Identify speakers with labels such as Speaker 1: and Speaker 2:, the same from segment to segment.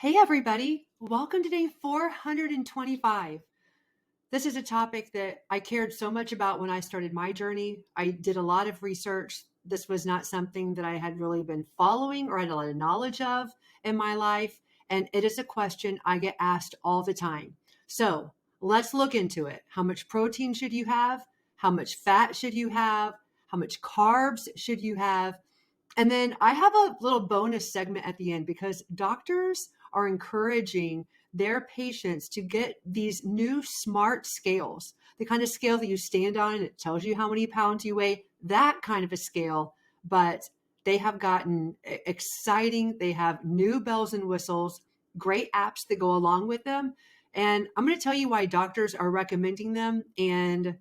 Speaker 1: Hey, everybody. Welcome to day 425. This is a topic that I cared so much about when I started my journey. I did a lot of research. This was not something that I had really been following or had a lot of knowledge of in my life. And it is a question I get asked all the time. So let's look into it. How much protein should you have? How much fat should you have? How much carbs should you have? And then I have a little bonus segment at the end because doctors are encouraging their patients to get these new smart scales, the kind of scale that you stand on and it tells you how many pounds you weigh, that kind of a scale. But they have gotten exciting. They have new bells and whistles, great apps that go along with them. And I'm going to tell you why doctors are recommending them. And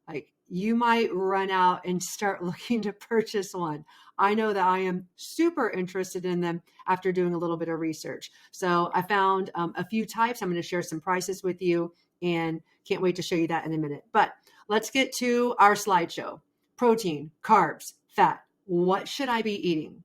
Speaker 1: like you might run out and start looking to purchase one. I know that I am super interested in them after doing a little bit of research. So I found a few types. I'm going to share some prices with you and can't wait to show you that in a minute. But let's get to our slideshow. Protein, carbs, fat. What should I be eating?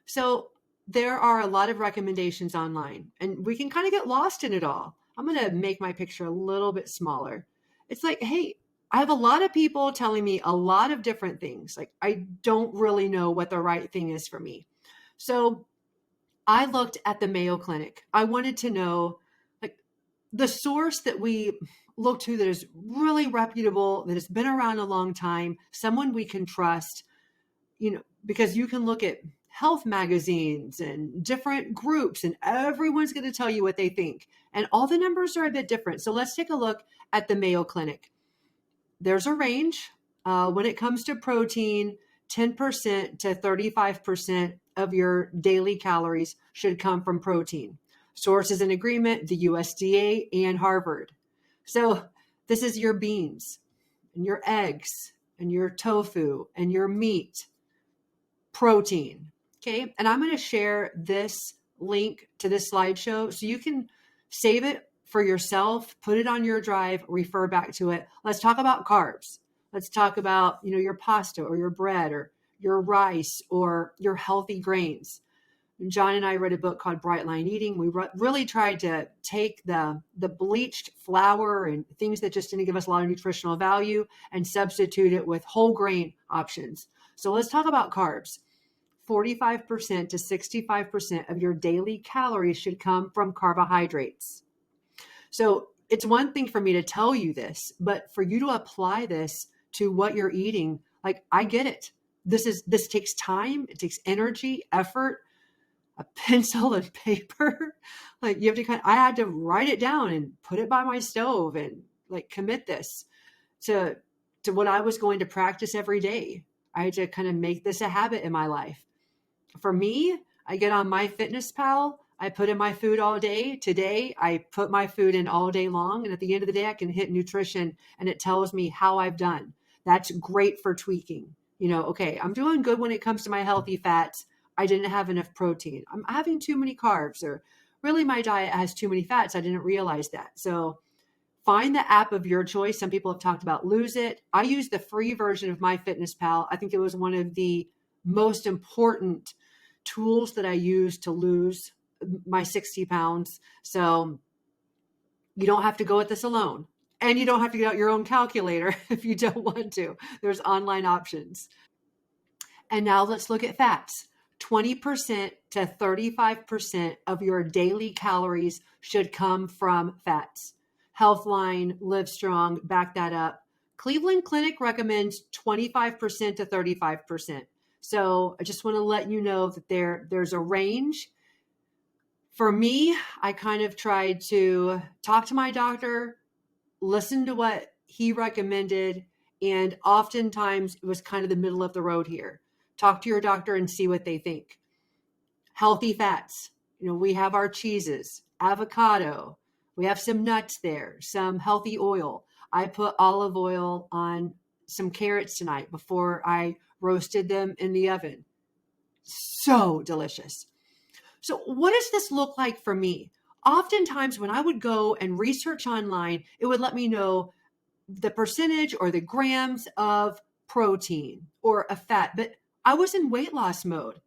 Speaker 1: So there are a lot of recommendations online and we can kind of get lost in it all. I'm going to make my picture a little bit smaller. It's like, hey, I have a lot of people telling me a lot of different things. Like, I don't really know what the right thing is for me. So I looked at the Mayo Clinic. I wanted to know, like, the source that we look to that is really reputable, that has been around a long time, someone we can trust, because you can look at health magazines and different groups and everyone's going to tell you what they think. And all the numbers are a bit different. So let's take a look at the Mayo Clinic. There's a range when it comes to protein. 10% to 35% of your daily calories should come from protein. Sources in agreement, the USDA and Harvard. So this is your beans and your eggs and your tofu and your meat, protein. Okay. And I'm going to share this link to this slideshow so you can save it for yourself, put it on your drive, refer back to it. Let's talk about carbs. Let's talk about, your pasta or your bread or your rice or your healthy grains. John and I read a book called Bright Line Eating. We really tried to take the bleached flour and things that just didn't give us a lot of nutritional value and substitute it with whole grain options. So let's talk about carbs. 45% to 65% of your daily calories should come from carbohydrates. So it's one thing for me to tell you this, but for you to apply this to what you're eating, like, I get it. This takes time. It takes energy, effort, a pencil and paper. Like, you have to I had to write it down and put it by my stove and like commit this to what I was going to practice every day. I had to kind of make this a habit in my life. For me, I get on MyFitnessPal. I put in my food all day. Today, I put my food in all day long. And at the end of the day, I can hit nutrition and it tells me how I've done. That's great for tweaking. Okay, I'm doing good when it comes to my healthy fats. I didn't have enough protein. I'm having too many carbs, or really my diet has too many fats. I didn't realize that. So find the app of your choice. Some people have talked about Lose It. I use the free version of MyFitnessPal. I think it was one of the most important tools that I use to lose my 60 pounds. So you don't have to go at this alone. And you don't have to get out your own calculator if you don't want to. There's online options. And now let's look at fats. 20% to 35% of your daily calories should come from fats. Healthline, Livestrong, back that up. Cleveland Clinic recommends 25% to 35%. So I just want to let you know that there's a range. For me, I kind of tried to talk to my doctor, listen to what he recommended, and oftentimes it was kind of the middle of the road here. Talk to your doctor and see what they think. Healthy fats. We have our cheeses, avocado. We have some nuts there, some healthy oil. I put olive oil on some carrots tonight before I roasted them in the oven. So delicious. So what does this look like for me? Oftentimes when I would go and research online, it would let me know the percentage or the grams of protein or a fat, but I was in weight loss mode.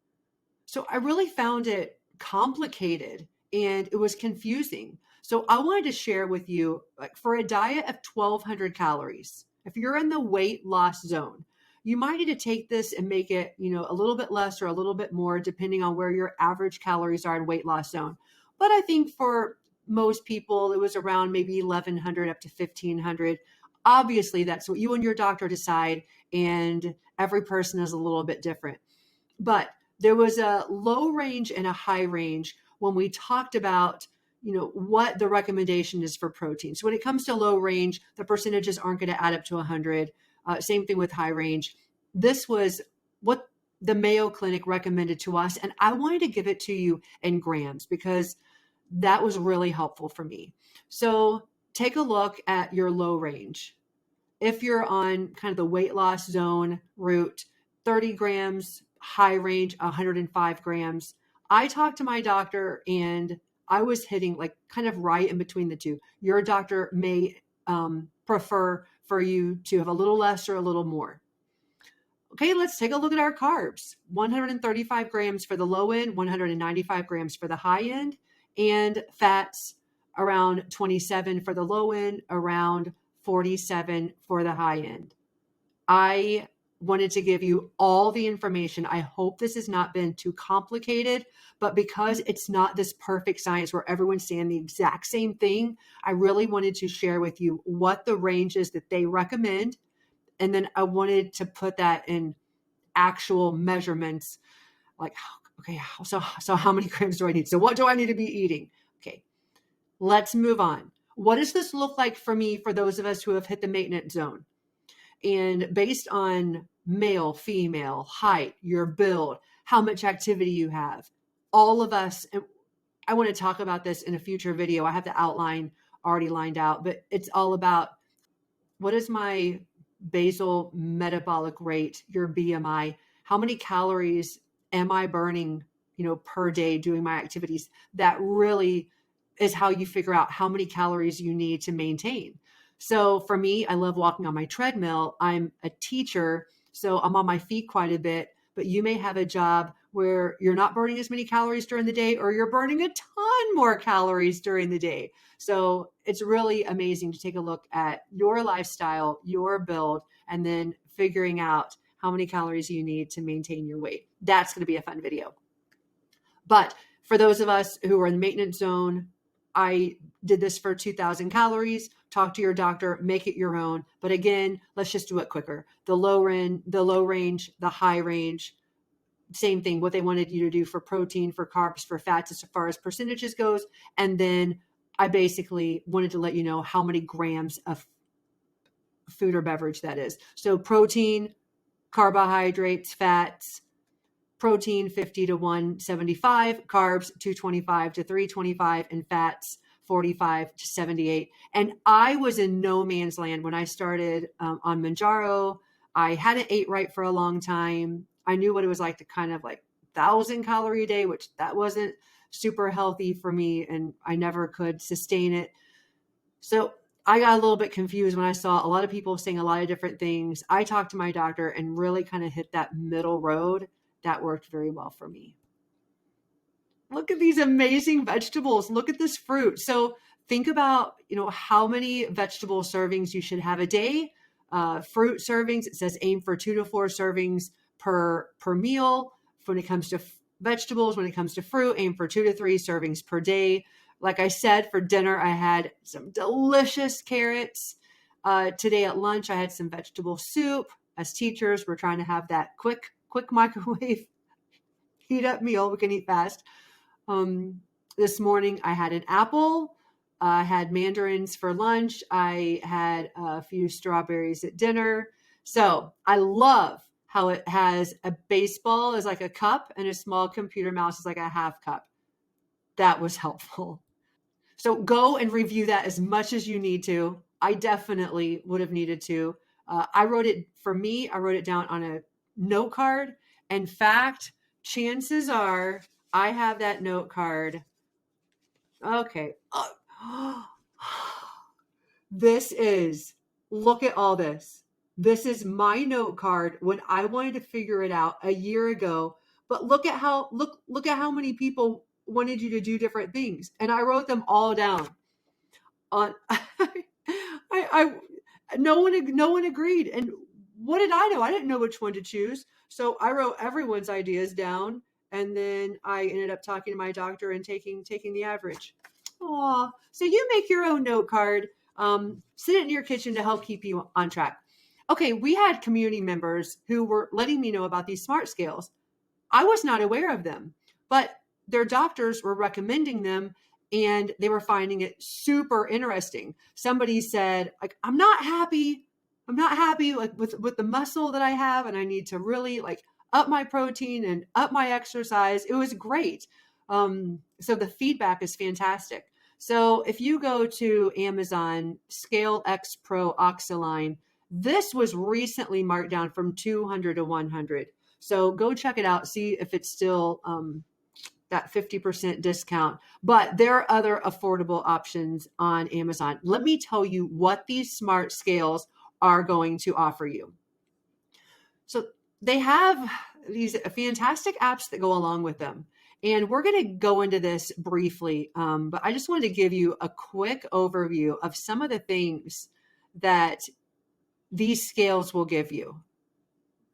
Speaker 1: So I really found it complicated and it was confusing. So I wanted to share with you, like, for a diet of 1,200 calories, if you're in the weight loss zone, you might need to take this and make it, a little bit less or a little bit more, depending on where your average calories are in weight loss zone. But I think for most people, it was around maybe 1,100 up to 1,500. Obviously, that's what you and your doctor decide, and every person is a little bit different. But there was a low range and a high range when we talked about, what the recommendation is for protein. So when it comes to low range, the percentages aren't going to add up to 100. Same thing with high range. This was what the Mayo Clinic recommended to us. And I wanted to give it to you in grams because that was really helpful for me. So take a look at your low range. If you're on kind of the weight loss zone route, 30 grams, high range, 105 grams. I talked to my doctor and I was hitting like kind of right in between the two. Your doctor may prefer for you to have a little less or a little more. Okay, let's take a look at our carbs. 135 grams for the low end, 195 grams for the high end, and fats around 27 for the low end, around 47 for the high end. I wanted to give you all the information. I hope this has not been too complicated, but because it's not this perfect science where everyone's saying the exact same thing, I really wanted to share with you what the range is that they recommend. And then I wanted to put that in actual measurements, like, okay, so how many grams do I need? So what do I need to be eating? Okay, let's move on. What does this look like for me, for those of us who have hit the maintenance zone? And based on male, female, height, your build, how much activity you have, all of us, and I want to talk about this in a future video. I have the outline already lined out, but it's all about what is my basal metabolic rate, your BMI, how many calories am I burning, per day doing my activities? That really is how you figure out how many calories you need to maintain. So for me, I love walking on my treadmill. I'm a teacher, so I'm on my feet quite a bit, but you may have a job where you're not burning as many calories during the day, or you're burning a ton more calories during the day. So it's really amazing to take a look at your lifestyle, your build, and then figuring out how many calories you need to maintain your weight. That's going to be a fun video. But for those of us who are in the maintenance zone, I did this for 2,000 calories. Talk to your doctor, make it your own. But again, let's just do it quicker. The low range, the high range, same thing, what they wanted you to do for protein, for carbs, for fats, as far as percentages goes. And then I basically wanted to let you know how many grams of food or beverage that is. So protein, carbohydrates, fats, protein 50 to 175, carbs 225 to 325, and fats 45 to 78. And I was in no man's land when I started on Mounjaro. I hadn't ate right for a long time. I knew what it was like to kind of like 1,000 calorie a day, which that wasn't super healthy for me, and I never could sustain it. So I got a little bit confused when I saw a lot of people saying a lot of different things. I talked to my doctor and really kind of hit that middle road. That worked very well for me. Look at these amazing vegetables. Look at this fruit. So think about, how many vegetable servings you should have a day. Fruit servings, it says aim for 2 to 4 servings per meal. When it comes to vegetables, when it comes to fruit, aim for 2 to 3 servings per day. Like I said, for dinner, I had some delicious carrots. Today at lunch, I had some vegetable soup. As teachers, we're trying to have that quick microwave heat up meal we can eat fast. This morning, I had an apple. I had mandarins for lunch. I had a few strawberries at dinner. So I love how it has a baseball is like a cup and a small computer mouse is like a half cup. That was helpful. So go and review that as much as you need to. I definitely would have needed to. I wrote it down on a note card. In fact, chances are I have that note card. Okay. Look at all this. This is my note card when I wanted to figure it out a year ago. But look at how many people wanted you to do different things. And I wrote them all down on, I no one agreed. And what did I know? I didn't know which one to choose. So I wrote everyone's ideas down, and then I ended up talking to my doctor and taking the average. Aw, so you make your own note card. Sit it in your kitchen to help keep you on track. Okay, we had community members who were letting me know about these smart scales. I was not aware of them, but their doctors were recommending them, and they were finding it super interesting. Somebody said, like, I'm not happy like with the muscle that I have, and I need to really like up my protein and up my exercise. It was great. So the feedback is fantastic. So if you go to Amazon, Scale X Pro Oxalign, this was recently marked down from 200 to 100. So go check it out, see if it's still that 50% discount. But there are other affordable options on Amazon. Let me tell you what these smart scales are going to offer you. So they have these fantastic apps that go along with them. And we're going to go into this briefly, but I just wanted to give you a quick overview of some of the things that these scales will give you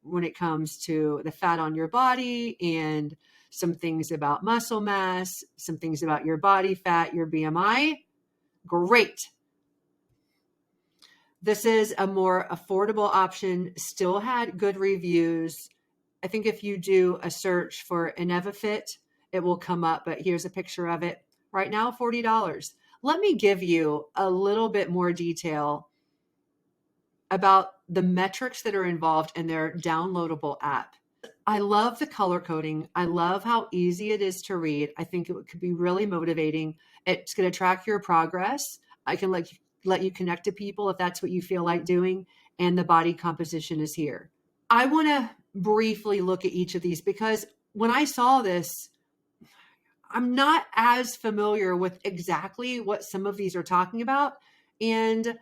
Speaker 1: when it comes to the fat on your body, and some things about muscle mass, some things about your body fat, your BMI. Great. This is a more affordable option, still had good reviews. I think if you do a search for Inevafit, it will come up, but here's a picture of it. Right now, $40. Let me give you a little bit more detail about the metrics that are involved in their downloadable app. I love the color coding. I love how easy it is to read. I think it could be really motivating. It's going to track your progress. I can let you connect to people if that's what you feel like doing. And the body composition is here. I want to briefly look at each of these because when I saw this, I'm not as familiar with exactly what some of these are talking about. And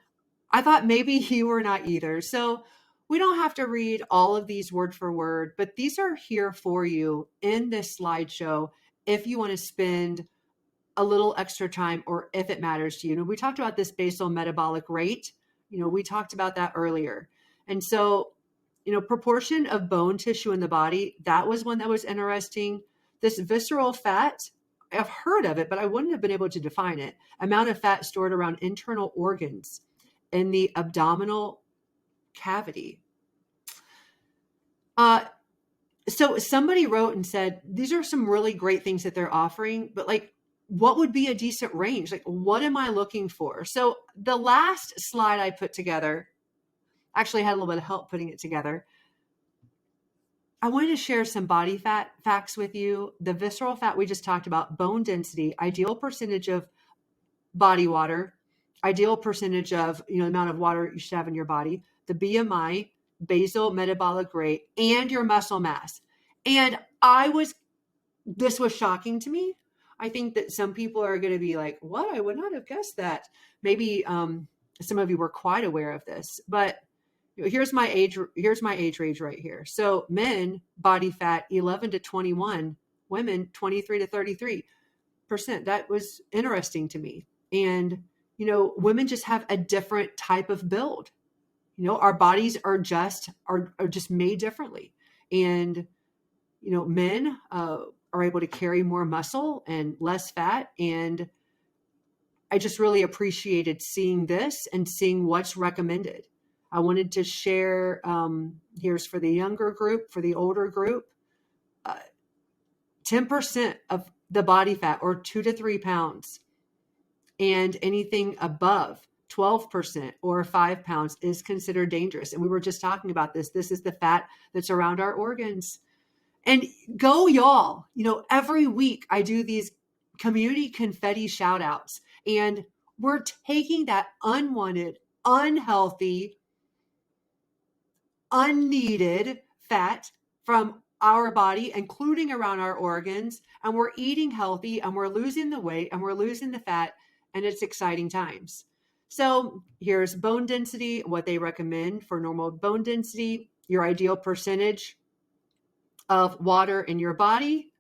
Speaker 1: I thought maybe you were not either. So we don't have to read all of these word for word, but these are here for you in this slideshow if you want to spend a little extra time or if it matters to you. We talked about this basal metabolic rate. We talked about that earlier. And so, proportion of bone tissue in the body, that was one that was interesting. This visceral fat, I've heard of it, but I wouldn't have been able to define it. Amount of fat stored around internal organs in the abdominal cavity. So somebody wrote and said, these are some really great things that they're offering, but like, what would be a decent range? Like, what am I looking for? So the last slide I put together, actually had a little bit of help putting it together. I wanted to share some body fat facts with you. The visceral fat we just talked about, bone density, ideal percentage of body water, ideal percentage of, the amount of water you should have in your body, the BMI, basal metabolic rate, and your muscle mass. And this was shocking to me. I think that some people are going to be like, what? I would not have guessed that. Maybe some of you were quite aware of this, but here's my age range right here. So men, body fat 11 to 21, women 23 to 33%. That was interesting to me. And, women just have a different type of build. Our bodies are just made differently. And, men are able to carry more muscle and less fat. And I just really appreciated seeing this and seeing what's recommended. I wanted to share, here's for the younger group, for the older group, 10% of the body fat or 2 to 3 pounds, and anything above 12% or 5 pounds is considered dangerous. And we were just talking about this. This is the fat that's around our organs. And go y'all, every week I do these community confetti shout outs, and we're taking that unwanted, unhealthy, unneeded fat from our body, including around our organs, and we're eating healthy, and we're losing the weight, and we're losing the fat, and it's exciting times. So here's bone density, what they recommend for normal bone density, your ideal percentage of water in your body,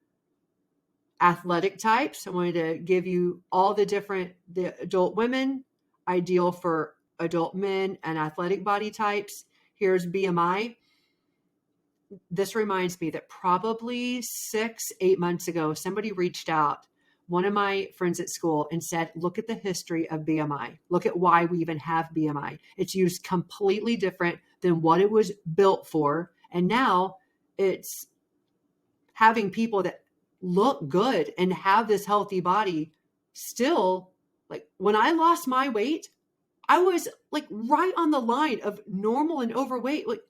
Speaker 1: athletic types. I wanted to give you all the adult women, ideal for adult men, and athletic body types. Here's BMI. This reminds me that probably 8 months ago, somebody reached out, one of my friends at school, and said, look at the history of BMI. Look at why we even have BMI. It's used completely different than what it was built for. And now it's having people that look good and have this healthy body still. Like when I lost my weight, I was like right on the line of normal and overweight. Like,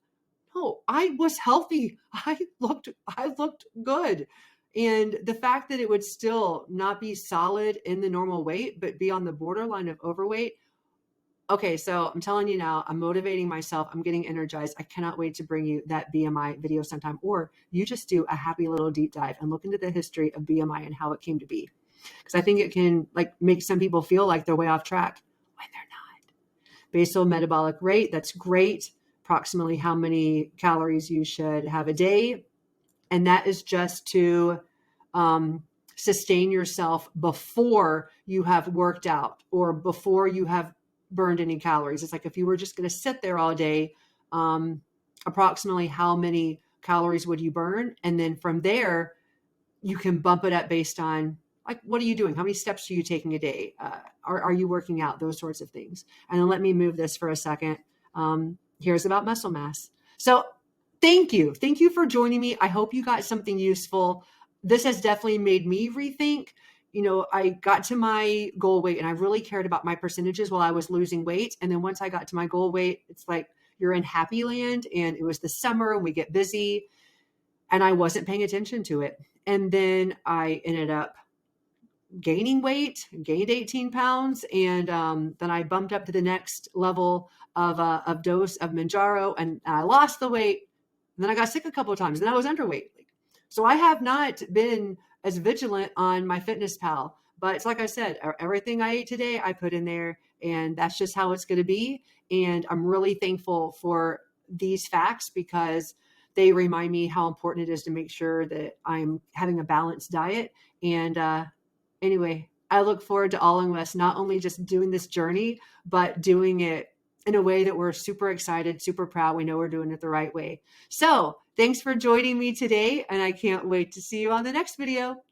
Speaker 1: no, I was healthy. I looked good. And the fact that it would still not be solid in the normal weight, but be on the borderline of overweight. Okay, so I'm telling you now, I'm motivating myself. I'm getting energized. I cannot wait to bring you that BMI video sometime, or you just do a happy little deep dive and look into the history of BMI and how it came to be. Because I think it can like make some people feel like they're way off track when they're not. Basal metabolic rate, that's great. Approximately how many calories you should have a day. And that is just to sustain yourself before you have worked out or before you have burned any calories. It's like if you were just going to sit there all day, approximately how many calories would you burn? And then from there, you can bump it up based on like, what are you doing? How many steps are you taking a day? Are you working out? Those sorts of things. And then let me move this for a second. Here's about muscle mass. So thank you. Thank you for joining me. I hope you got something useful. This has definitely made me rethink. You know, I got to my goal weight and I really cared about my percentages while I was losing weight. And then once I got to my goal weight, it's like you're in happy land, and it was the summer and we get busy and I wasn't paying attention to it. And then I ended up gaining weight, gained 18 pounds. And then I bumped up to the next level of dose of Mounjaro, and I lost the weight. And then I got sick a couple of times and I was underweight. So I have not been as vigilant on my Fitness Pal, but it's like I said, everything I ate today, I put in there, and that's just how it's going to be. And I'm really thankful for these facts because they remind me how important it is to make sure that I'm having a balanced diet. And anyway, I look forward to all of us not only just doing this journey, but doing it in a way that we're super excited, super proud. We know we're doing it the right way. So thanks for joining me today, and I can't wait to see you on the next video.